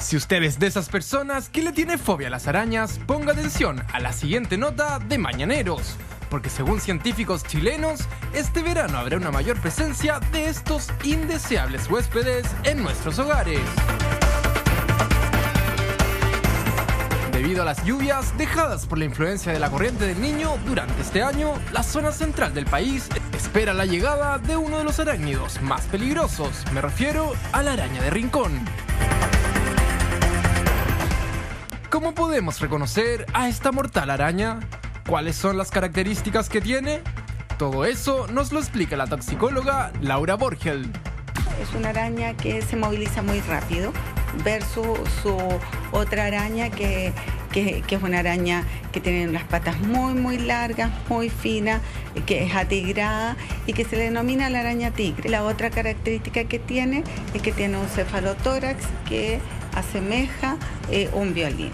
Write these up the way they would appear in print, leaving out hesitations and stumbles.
Si usted es de esas personas que le tiene fobia a las arañas, ponga atención a la siguiente nota de Mañaneros, porque según científicos chilenos, este verano habrá una mayor presencia de estos indeseables huéspedes en nuestros hogares. Debido a las lluvias dejadas por la influencia de la corriente del Niño durante este año, la zona central del país espera la llegada de uno de los arácnidos más peligrosos. Me refiero a la araña de rincón. ¿Cómo podemos reconocer a esta mortal araña? ¿Cuáles son las características que tiene? Todo eso nos lo explica la toxicóloga Laura Borgel. Es una araña que se moviliza muy rápido versus su otra araña que es una araña que tiene las patas muy largas, muy finas, que es atigrada y que se le denomina la araña tigre. La otra característica que tiene es que tiene un cefalotórax que asemeja un violín.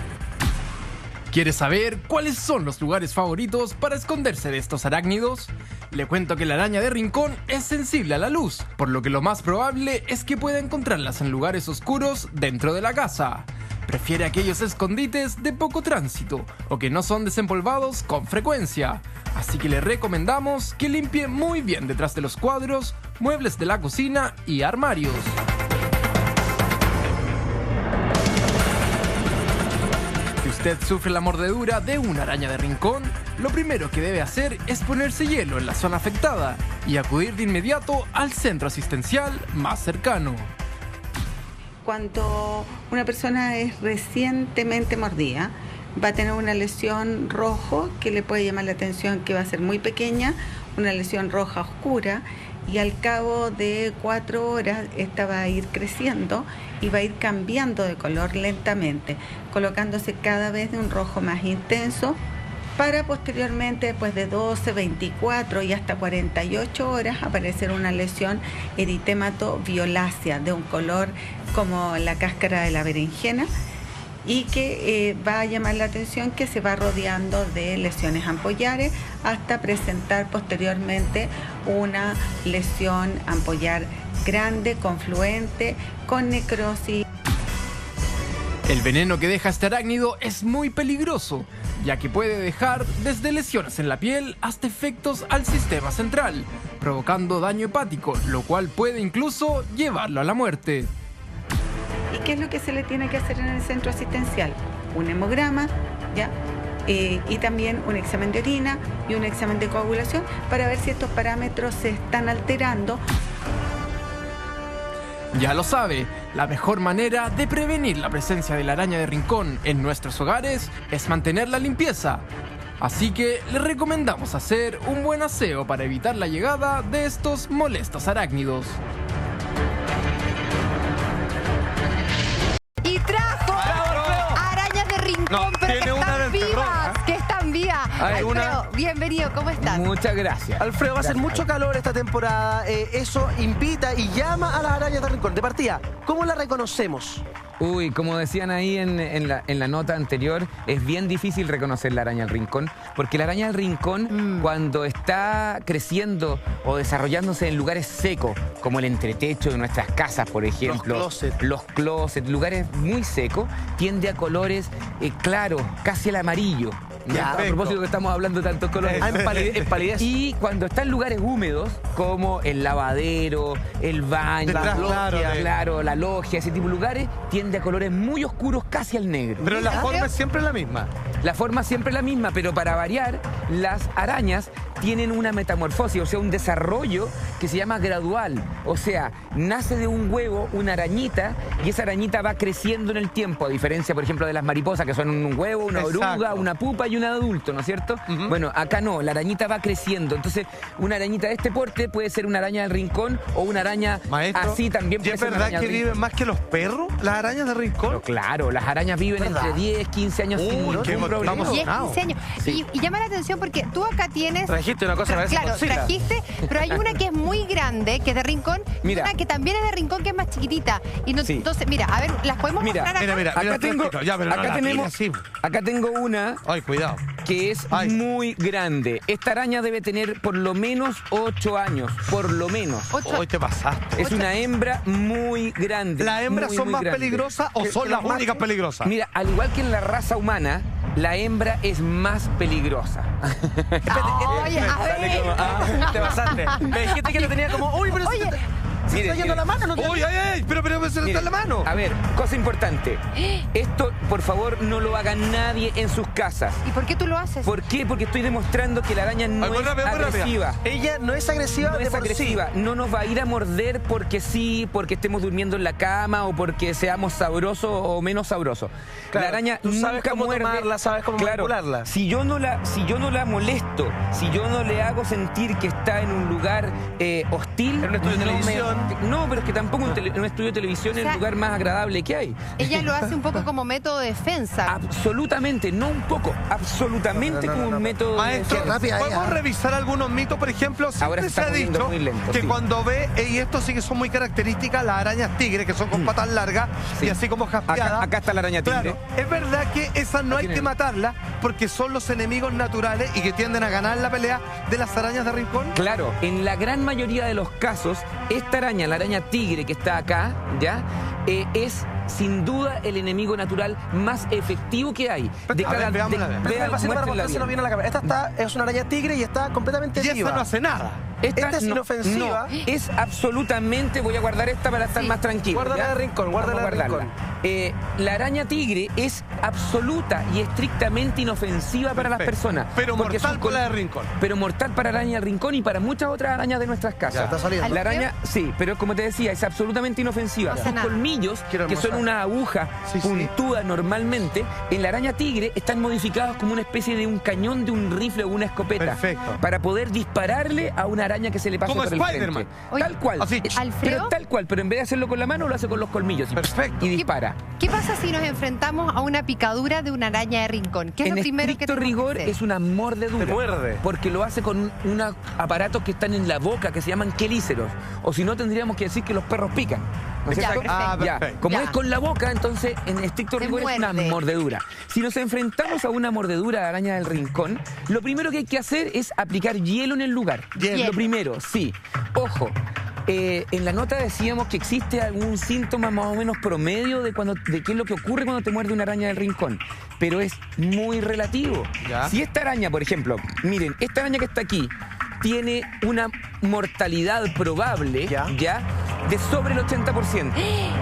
¿Quieres saber cuáles son los lugares favoritos para esconderse de estos arácnidos? Le cuento que la araña de rincón es sensible a la luz, por lo que lo más probable es que pueda encontrarlas en lugares oscuros dentro de la casa. Prefiere aquellos escondites de poco tránsito o que no son desempolvados con frecuencia. Así que le recomendamos que limpie muy bien detrás de los cuadros, muebles de la cocina y armarios. Si usted sufre la mordedura de una araña de rincón, lo primero que debe hacer es ponerse hielo en la zona afectada y acudir de inmediato al centro asistencial más cercano. Cuando una persona es recientemente mordida, va a tener una lesión rojo que le puede llamar la atención, que va a ser muy pequeña, una lesión roja oscura, y al cabo de 4 horas esta va a ir creciendo y va a ir cambiando de color lentamente, colocándose cada vez de un rojo más intenso, para posteriormente, después de 12, 24 y hasta 48 horas, aparecer una lesión eritémato-violácea de un color como la cáscara de la berenjena, y que va a llamar la atención que se va rodeando de lesiones ampollares hasta presentar posteriormente una lesión ampollar grande, confluente, con necrosis. El veneno que deja este arácnido es muy peligroso, ya que puede dejar desde lesiones en la piel hasta efectos al sistema central, provocando daño hepático, lo cual puede incluso llevarlo a la muerte. ¿Y qué es lo que se le tiene que hacer en el centro asistencial? Un hemograma, ¿ya? Y también un examen de orina y un examen de coagulación para ver si estos parámetros se están alterando. Ya lo sabe, la mejor manera de prevenir la presencia de la araña de rincón en nuestros hogares es mantener la limpieza. Así que le recomendamos hacer un buen aseo para evitar la llegada de estos molestos arácnidos. Y trajo arañas de rincón, pero que están vivas, que están vivas. Alfredo, bienvenido, ¿cómo estás? Muchas gracias. Alfredo, va a ser mucho calor esta temporada. Eso invita y llama a las arañas de rincón. De partida, ¿cómo la reconocemos? Uy, como decían ahí en la nota anterior, es bien difícil reconocer la araña del rincón, porque la araña del rincón, cuando está creciendo o desarrollándose en lugares secos, como el entretecho de nuestras casas, por ejemplo, los closets, lugares muy secos, tiende a colores claros, casi al amarillo. Ya, a propósito que estamos hablando de tantos colores. En palidez. Y cuando está en lugares húmedos, como el lavadero, el baño, la logia, ese tipo de lugares, tiende a colores muy oscuros, casi al negro. Pero la forma es siempre la misma. La forma siempre es la misma, pero para variar, las arañas tienen una metamorfosis, o sea, un desarrollo que se llama gradual. O sea, nace de un huevo una arañita y esa arañita va creciendo en el tiempo, a diferencia, por ejemplo, de las mariposas, que son un huevo, una oruga, una pupa y un adulto, ¿no es cierto? Bueno, acá no, la arañita va creciendo. Entonces, una arañita de este porte puede ser una araña del rincón o una araña así también puede ser. ¿Es verdad que viven más que los perros, las arañas de rincón? Pero claro, las arañas viven entre 10, 15 años sin ningún problema. 10, 15 años. Sí. Y llama la atención porque tú acá tienes trajiste una cosa parece Claro, Godzilla. trajiste, pero hay una que es muy grande, que es de Rincón, Mira. y una que también es de Rincón, que es más chiquitita. Y no, Sí. entonces, mira, a ver, ¿las podemos Mira, mostrar acá? Mira, Acá tengo, ya, pero no acá la tenemos, tires así. acá tengo una Ay, cuidado. que es Ay. muy grande. Esta araña debe tener por lo menos 8 años, por lo menos. Hoy te pasaste. Es una hembra muy grande. ¿Las hembras muy, son muy más grande. peligrosas o son las únicas peligrosas? Mira, al igual que en la raza humana, la hembra es más peligrosa. Oye, a ver. Te pasaste. Me dijiste que lo tenía como, uy, pero Oye, se te está yendo la mano, ¿no te... Uy, ay, pero se le está en la mano. A ver, cosa importante. Esto, por favor, no lo haga nadie en sus casas. ¿Y por qué tú lo haces? ¿Por qué? Porque estoy demostrando que la araña no Ay, es agresiva. Ella no es agresiva No de es por sí. agresiva, no nos va a ir a morder porque sí, porque estemos durmiendo en la cama o porque seamos sabrosos o menos sabrosos. Claro, La araña tú sabes nunca cómo muerde. tomarla, sabes cómo Claro, manipularla. Si yo no la molesto, si yo no le hago sentir que está en un lugar hostil, En un estudio de televisión. No, pero es que tampoco en un estudio de televisión O es sea, el lugar más agradable que hay. Ella lo hace un poco como método de defensa. Absolutamente, no un poco, absolutamente como un método de Maestro, defensa. rápida ¿podemos revisar algunos mitos? Por ejemplo, Ahora siempre se se está ha poniendo dicho muy lento, que sí. cuando ve, y esto sí que son muy características, las arañas tigre, que son con patas largas Sí. y así como jaspeadas. Acá está la araña tigre. Claro, es verdad que esas no hay tiene. que matarlas porque son los enemigos naturales y que tienden a ganar la pelea de las arañas de rincón. Claro, en la gran mayoría de los casos, esta araña, la araña tigre que está acá, ¿ya? Es sin duda el enemigo natural más efectivo que hay. A ver, veámosla, vean, Despacito para muéstrenla mostrárselo bien. bien a la cámara. Esta es una araña tigre y está completamente Y viva. esa no hace nada. Esta es inofensiva. No, es absolutamente, voy a guardar esta para estar Sí. más tranquilo. Guárdala ¿ya? de rincón, guárdala Vamos a de guardarla. rincón. La araña tigre es absoluta y estrictamente inofensiva para las Perfecto. personas. Pero porque mortal sus para la de col- rincón. Pero mortal para la araña del rincón y para muchas otras arañas de nuestras casas. Ya, está saliendo. La araña, sí, pero como te decía, es absolutamente inofensiva. No hace Sus nada. colmillos, Quiero que son almorzar. una aguja Sí, sí. puntuda normalmente, en la araña tigre están modificados como una especie de un cañón de un rifle o una escopeta. Perfecto. Para poder dispararle a una araña que se le pase Como por el Spider-Man. frente. Oye, Tal cual. así. ¿Alfredo? Pero tal cual, pero en vez de hacerlo con la mano, lo hace con los colmillos. Perfecto. Y dispara. ¿Qué pasa si nos enfrentamos a una picadura de una araña de rincón? ¿Qué es En lo primero que estricto tenemos rigor que hacer? es una mordedura. Te muerde. Porque lo hace con unos aparatos que están en la boca que se llaman quelíceros. O si no, tendríamos que decir que los perros pican. ¿No es Ya, cierto? perfecto. Ah, Ya, perfecto. como Ya. es con la boca, entonces en estricto Se rigor es una muerde. mordedura. Si nos enfrentamos a una mordedura de araña del rincón, lo primero que hay que hacer es aplicar hielo en el lugar. Hielo. Lo primero, sí. Ojo. En la nota decíamos que existe algún síntoma más o menos promedio de qué es lo que ocurre cuando te muerde una araña del rincón, pero es muy relativo. Ya. Si esta araña, por ejemplo, miren, esta araña que está aquí tiene una mortalidad probable, Ya. de sobre el 80%.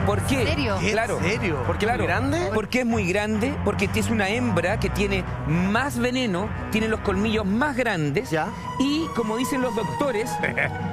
¿Por qué? ¿En serio? ¿En Claro. serio? ¿Porque es muy grande? Porque es muy grande, porque es una hembra que tiene más veneno, tiene los colmillos más grandes Ya. y, como dicen los doctores,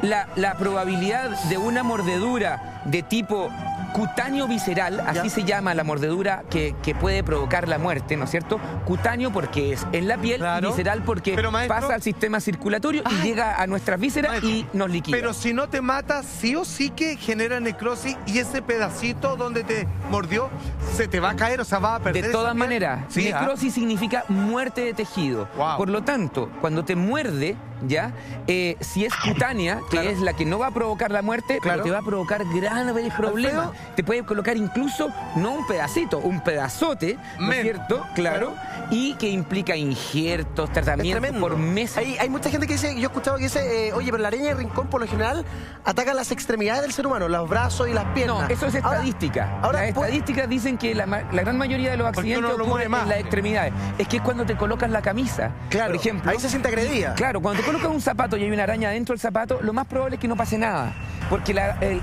la probabilidad de una mordedura de tipo cutáneo visceral, así Ya. se llama la mordedura que puede provocar la muerte, ¿no es cierto? Cutáneo porque es en la piel, Claro. visceral porque Pero, maestro, pasa al sistema circulatorio y llega a nuestras vísceras Maestro, y nos liquida. Pero si no te mata, sí o sí que genera necrosis y ese pedacito donde te mordió se te va a caer, o sea, va a perder. De esa todas piel. maneras, Sí, necrosis significa muerte de tejido. Wow. Por lo tanto, cuando te muerde, ¿ya? Si es cutánea, que Claro. es la que no va a provocar la muerte, Claro. pero te va a provocar graves problemas. Alfredo. Te puede colocar incluso, no un pedacito, un pedazote, ¿no es Men. cierto? Claro. Y que implica injertos, Es tratamientos tremendo. por meses. Hay mucha gente que dice, yo he escuchado que dice, oye, pero la araña de rincón por lo general ataca las extremidades del ser humano, los brazos y las piernas. No, eso es Ahora- estadística. ahora Las puede- estadísticas dicen que la gran mayoría de los Porque accidentes uno lo ocurren mueve más. en las extremidades. Es que es cuando te colocas la camisa. Claro, por ejemplo. ahí se siente agredida. Claro, cuando te colocas un zapato y hay una araña dentro del zapato, lo más probable es que no pase nada. Porque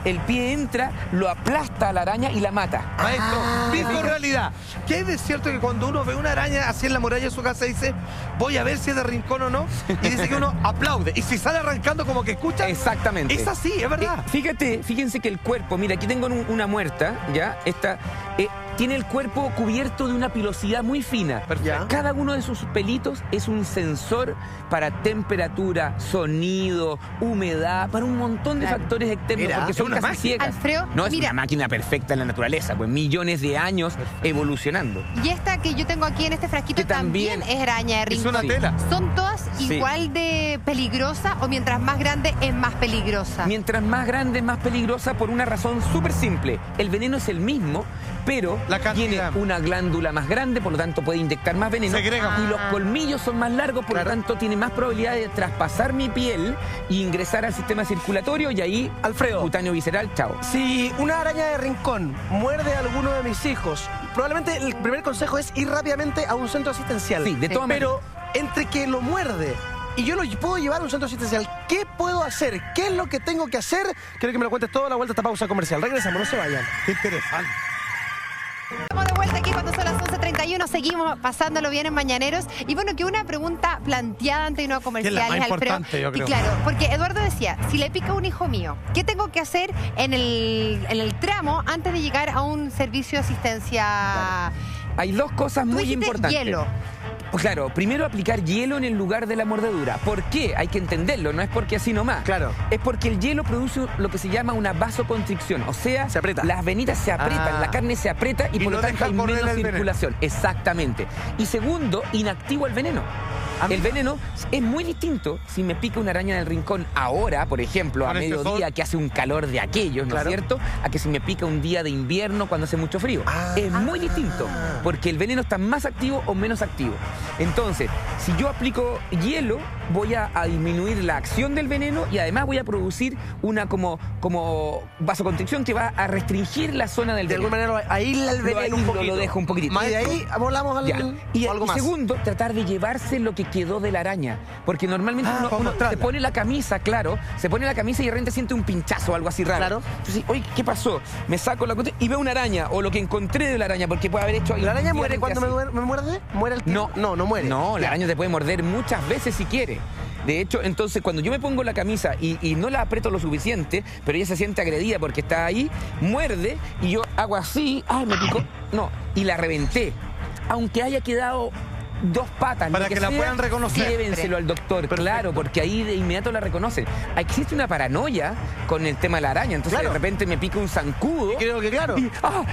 el pie entra, lo aplasta a la araña y la mata. Maestro, visto realidad. ¿Qué hay de cierto que cuando uno ve una araña así en la muralla de su casa dice, voy a ver si es de rincón o no? Y dice que uno aplaude. Y si sale arrancando como que escucha, Exactamente. es así, es verdad. Fíjense que el cuerpo, mira, aquí tengo una muerta, ¿ya? tiene el cuerpo cubierto de una pilosidad muy fina. Perfecto. Cada uno de sus pelitos es un sensor para temperatura, sonido, humedad, para un montón de factores externos, porque son una casi máquina. ciegas. Alfredo, No es mira. una máquina perfecta en la naturaleza, pues millones de años evolucionando. Y esta que yo tengo aquí en este frasquito Que también es araña de Es rincón. una tela. ¿Son todas Sí. igual de peligrosas o mientras más grande es más peligrosa? Mientras más grande, más peligrosa por una razón súper simple. El veneno es el mismo, pero La cantidad. tiene una glándula más grande, por lo tanto puede inyectar más veneno. Segrega. Y los colmillos son más largos, por Claro. lo tanto tiene más probabilidad de traspasar mi piel e ingresar al sistema circulatorio y ahí, Alfredo. cutáneo visceral, chao. Si una araña de rincón muerde a alguno de mis hijos, probablemente el primer consejo es ir rápidamente a un centro asistencial. Sí, de todas Pero entre que lo muerde y yo lo puedo llevar a un centro asistencial, ¿qué puedo hacer? ¿Qué es lo que tengo que hacer? Quiero que me lo cuentes todo a la vuelta a esta pausa comercial. Regresamos, no se vayan. Qué interesante. Estamos de vuelta aquí cuando son las 11:31, seguimos pasándolo bien en Mañaneros. Y bueno, que una pregunta planteada antes de no comerciales, más Alfredo. importante, yo Y creo. claro, porque Eduardo decía, si le pica a un hijo mío, ¿qué tengo que hacer en el tramo antes de llegar a un servicio de asistencia? Hay dos cosas Tú muy dijiste importantes. hielo. Pues claro, primero aplicar hielo en el lugar de la mordedura. ¿Por qué? Hay que entenderlo, no es porque así nomás. Claro. Es porque el hielo produce lo que se llama una vasoconstricción, o sea, Se aprieta. las venitas se aprietan, Ah. la carne se aprieta y por no lo tanto deja hay correr menos el veneno. circulación. Exactamente. Y segundo, inactivo el veneno. El veneno es muy distinto si me pica una araña del rincón ahora, por ejemplo, a Con este mediodía sol. que hace un calor de aquellos, ¿no Claro. es cierto? A que si me pica un día de invierno cuando hace mucho frío. Es muy distinto, porque el veneno está más activo o menos activo. Entonces, si yo aplico hielo, voy a disminuir la acción del veneno y además voy a producir una como vasoconstricción que va a restringir la zona del De veneno. alguna manera aísla el veneno un aíslo, poquito. lo dejo un poquitito. Y de ahí volamos Ya. Y, algo y más. segundo, tratar de llevarse lo que quedó de la araña. Porque normalmente Ah, uno para se mostrarla. pone la camisa, claro, se pone la camisa y de repente siente un pinchazo o algo así raro. Claro. Entonces, oye, ¿qué pasó? Me saco la cuestión y veo una araña o lo que encontré de la araña porque puede haber hecho ahí. ¿La araña muere cuando me así. muerde? ¿Muere el tiempo? No muere. No, la Ya. araña te puede morder muchas veces si quiere. De hecho, entonces, cuando yo me pongo la camisa y no la aprieto lo suficiente, pero ella se siente agredida porque está ahí, muerde y yo hago así, ¡ay, me picó! No, y la reventé. Aunque haya quedado 2 patas, Para lo que la sea, puedan reconocer. llévenselo al doctor, claro, porque ahí de inmediato la reconocen. Existe una paranoia con el tema de la araña, entonces Claro. de repente me pica un zancudo. Creo que claro.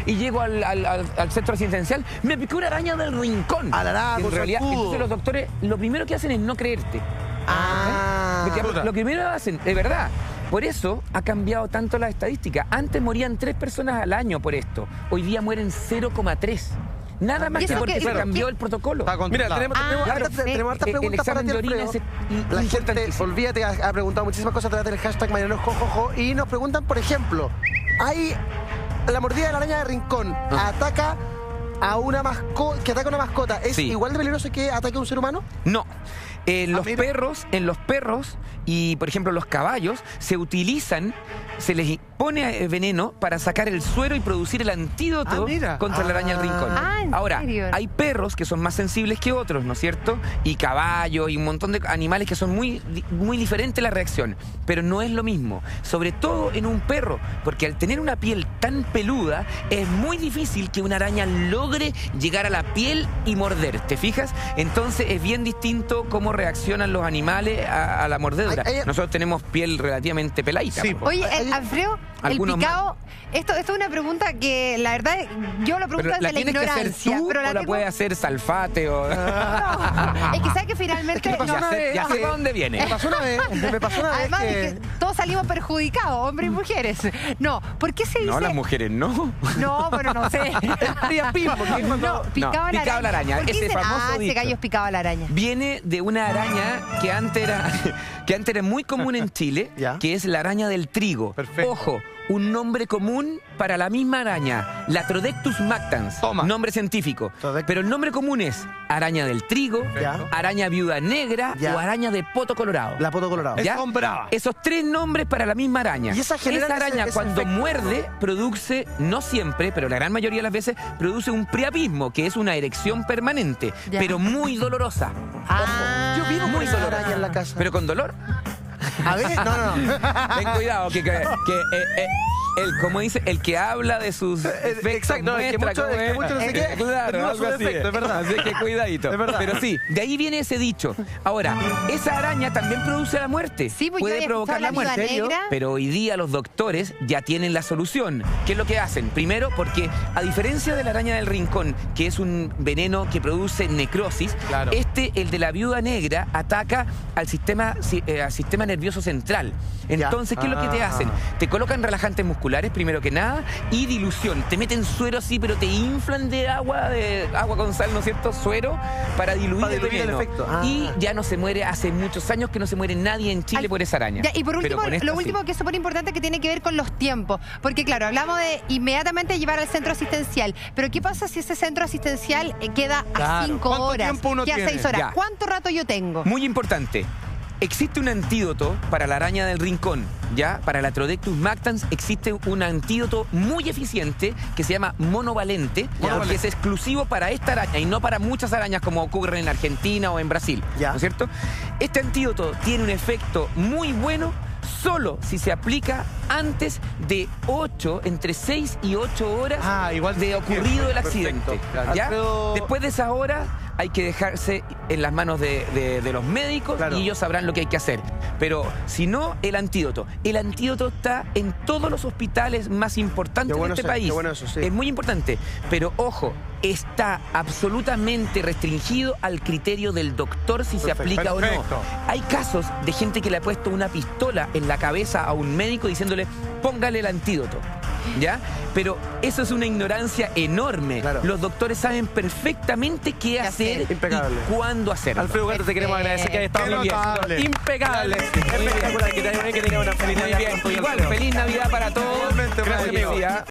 Y llego al centro asistencial, me picó una araña del rincón. Alaraco, En realidad, zancudo. entonces los doctores lo primero que hacen es no creerte. Ah. Porque lo primero que hacen, de verdad. Por eso ha cambiado tanto la estadística. Antes morían 3 personas al año por esto. Hoy día mueren 0,3. Nada más ¿Y que eso porque qué- se qué- cambió qué- el protocolo. Está Mira, controlado. tenemos claro, hartas preguntas el para ti, examen de orina Alfredo. es La gente, importantísimo. olvídate, ha preguntado muchísimas cosas a través del hashtag Mañaneros Jojojo y nos preguntan, por ejemplo, hay la mordida de la araña de rincón, ataca a una mascota, que ataca a una mascota, ¿es Sí. igual de peligroso que ataque a un ser humano? No. En los mira. perros y, por ejemplo, los caballos se utilizan, se les pone veneno para sacar el suero y producir el antídoto mira. contra la araña del rincón. Ah, ¿en Ahora, serio? hay perros que son más sensibles que otros, ¿no es cierto? Y caballos y un montón de animales que son muy diferentes la reacción. Pero no es lo mismo. Sobre todo en un perro, porque al tener una piel tan peluda, es muy difícil que una araña logre llegar a la piel y morder. ¿Te fijas? Entonces es bien distinto cómo reaccionan los animales a la mordedura. Nosotros tenemos piel relativamente peladita. Sí, por Oye, Alfredo, el Algunos picado, esto es una pregunta que la verdad yo lo pregunto Pero la desde la tienes que hacer ignorancia. tú pero o la tengo- puede hacer Salfate o... No, es que sabes que finalmente... me pasó no, una vez. ya sé que- para dónde viene. Me pasó una vez Además que... de que todos salimos perjudicados, hombres y mujeres. No, ¿por qué se dice...? No, las mujeres no. No, bueno, no sé. No, picaba la araña. ¿Por qué ese dicen, famoso ese dicho. gallo picaba la araña? Viene de una araña que antes era muy común en Chile, Ya. que es la araña del trigo. Perfecto. Ojo, un nombre común para la misma araña, Latrodectus mactans, Toma. nombre científico. Latrodectus. Pero el nombre común es araña del trigo, Ya. araña viuda negra Ya. o araña de poto colorado. La poto colorado. ¿Ya? Son bravas. Esos 3 nombres para la misma araña. Y esa genera araña ese cuando efecto. muerde produce, no siempre, pero la gran mayoría de las veces, produce un priapismo, que es una erección permanente, Ya. pero muy dolorosa. Ah. Yo vivo Muy con esa dolorosa. araña en la casa. ¿Pero con dolor? A ver, no. Ten cuidado, que como dice, el que habla de sus efectos exacto, el que muestra mucho- cómo el que es. mucho no sé qué, Claro, no algo es un así efecto, es verdad. Así que cuidadito. Es verdad. Pero sí, de ahí viene ese dicho. Ahora, esa araña también produce la muerte. Sí, pues yo puede había provocar la escuchado la muerte. viuda negra. Pero hoy día los doctores ya tienen la solución. ¿Qué es lo que hacen? Primero, porque a diferencia de la araña del rincón, que es un veneno que produce necrosis, Claro. el de la viuda negra, ataca al sistema nervioso central. Entonces, ¿qué es lo que te hacen? Te colocan relajantes musculares, primero que nada, y dilución. Te meten suero así, pero te inflan de agua con sal, ¿no es cierto? Suero para diluir, Para diluir el veneno. efecto. Y ya no se muere, hace muchos años que no se muere nadie en Chile por esa araña. Ya, y por Pero último, con esta lo sí. último que es súper importante que tiene que ver con los tiempos. Porque claro, hablamos de inmediatamente llevar al centro asistencial. Pero ¿qué pasa si ese centro asistencial queda a Claro. 5 ¿Cuánto horas? tiempo uno Que a tiene? 6 horas. Ya. ¿Cuánto rato yo tengo? Muy importante. Existe un antídoto para la araña del rincón, ¿ya? Para la Trodectus mactans existe un antídoto muy eficiente que se llama monovalente, porque es exclusivo para esta araña y no para muchas arañas como ocurre en Argentina o en Brasil, Ya. ¿no es cierto? Este antídoto tiene un efecto muy bueno solo si se aplica antes de entre 6 y 8 horas igual de ocurrido el perfecto, accidente. claro. ¿Ya? Alfredo- Después de esa hora hay que dejarse en las manos de los médicos Claro. y ellos sabrán lo que hay que hacer. Pero si no, el antídoto. El antídoto está en todos los hospitales más importantes Qué bueno de este eso, país. qué bueno eso, sí. Es muy importante. Pero ojo, está absolutamente restringido al criterio del doctor si se aplica o no. Perfecto. Hay casos de gente que le ha puesto una pistola en la cabeza a un médico diciéndole, póngale el antídoto. ¿Ya? Pero eso es una ignorancia enorme. Claro. Los doctores saben perfectamente qué hacer Impecable. y cuándo hacerlo. Alfredo Ugarte, te queremos agradecer que hayas estado Qué muy bien. notable. Impecable. Espectacular. Que te vaya bien, que tengas una feliz Muy Navidad bien. con tu hijo, Igual, Alfredo. feliz Navidad para todos. Igualmente, Gracias, amigo. amigo.